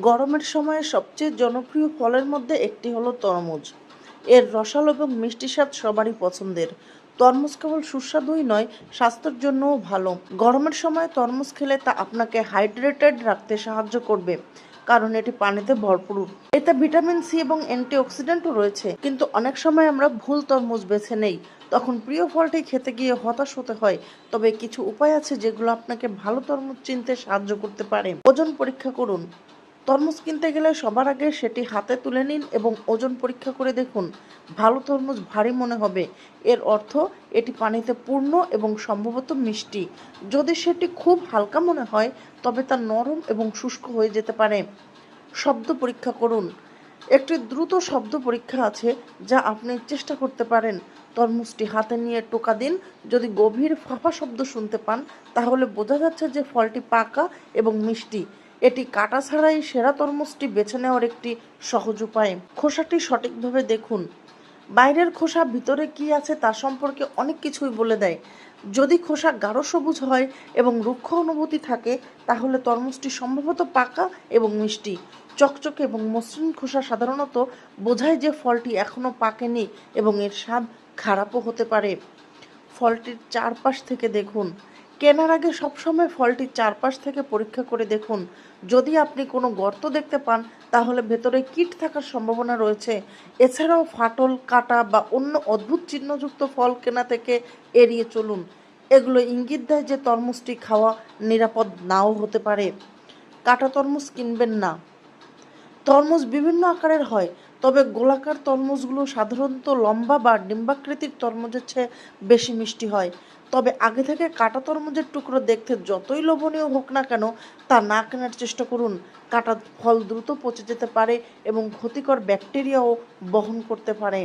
গরমের সময়ে সবচেয়ে জনপ্রিয় ফলের মধ্যে একটি হলো তরমুজ। এর রসালো এবং মিষ্টি স্বাদ সবারই পছন্দের। তরমুজ কেবল সুস্বাদুই নয়, স্বাস্থ্যের জন্যও ভালো। গরমের সময় তরমুজ খেলে তা আপনাকে হাইড্রেটেড রাখতে সাহায্য করবে, কারণ এটি পানিতে ভরপুর। এতে ভিটামিন সি এবং অ্যান্টিঅক্সিডেন্টও রয়েছে। কিন্তু অনেক সময় আমরা ভুল তরমুজ বেছে নেই, তখন প্রিয় ফলটি খেতে গিয়ে হতাশ হতে হয়। তবে কিছু উপায় আছে যেগুলো আপনাকে ভালো তরমুজ চিনতে সাহায্য করতে পারে। ওজন পরীক্ষা করুন। তরমুজ কিনতে গেলে সবার আগে সেটি হাতে তুলে নিন এবং ওজন পরীক্ষা করে দেখুন। ভালো তরমুজ ভারী মনে হবে, এর অর্থ এটি পানিতে পূর্ণ এবং সম্ভবত মিষ্টি। যদি সেটি খুব হালকা মনে হয়, তবে তা নরম এবং শুষ্ক হয়ে যেতে পারে। শব্দ পরীক্ষা করুন। একটি দ্রুত শব্দ পরীক্ষা আছে যা আপনি চেষ্টা করতে পারেন। তরমুজটি হাতে নিয়ে টোকা দিন। যদি গভীর ফাঁপা শব্দ শুনতে পান, তাহলে বোঝা যাচ্ছে যে ফলটি পাকা এবং মিষ্টি। এটি কাটা ছাড়াই সেরা তরমুজটি বেছে নেওয়ার একটি সহজ উপায়। খোসাটি সঠিকভাবে দেখুন। বাইরের খোসা ভিতরে কি আছে তা সম্পর্কে অনেক কিছুই বলে দেয়। যদি খোসা গাঢ় সবুজ হয় এবং রুক্ষ অনুভূতি থাকে, তাহলে তরমুজটি সম্ভবত পাকা এবং মিষ্টি। চকচকে এবং মসৃণ খোসা সাধারণত বোঝায় যে ফলটি এখনও পাকেনি এবং এর স্বাদ খারাপও হতে পারে। ফলটির চারপাশ থেকে দেখুন। কেনার আগে সবসময় ফলটির চারপাশ থেকে পরীক্ষা করে দেখুন। যদি আপনি কোনো গর্ত দেখতে পান, তাহলে ভেতরে কীট থাকার সম্ভাবনা রয়েছে। এছাড়াও ফাটল, কাটা বা অন্য অদ্ভুত চিহ্নযুক্ত ফল কেনা থেকে এড়িয়ে চলুন। এগুলো ইঙ্গিত দেয় যে তরমুজটি খাওয়া নিরাপদ নাও হতে পারে। কাটা তরমুজ কিনবেন না। তরমুজ বিভিন্ন আকারের হয়, তবে গোলাকার তরমুজগুলো সাধারণত লম্বা বা ডিম্বাকৃতির তরমুজের চেয়ে বেশি মিষ্টি হয়। তবে আগে থেকে কাটা তরমুজের টুকরো দেখতে যতই লোভনীয় হোক না কেন, তা না কেনার চেষ্টা করুন। কাটা ফল দ্রুত পচে যেতে পারে এবং ক্ষতিকর ব্যাকটেরিয়াও বহন করতে পারে।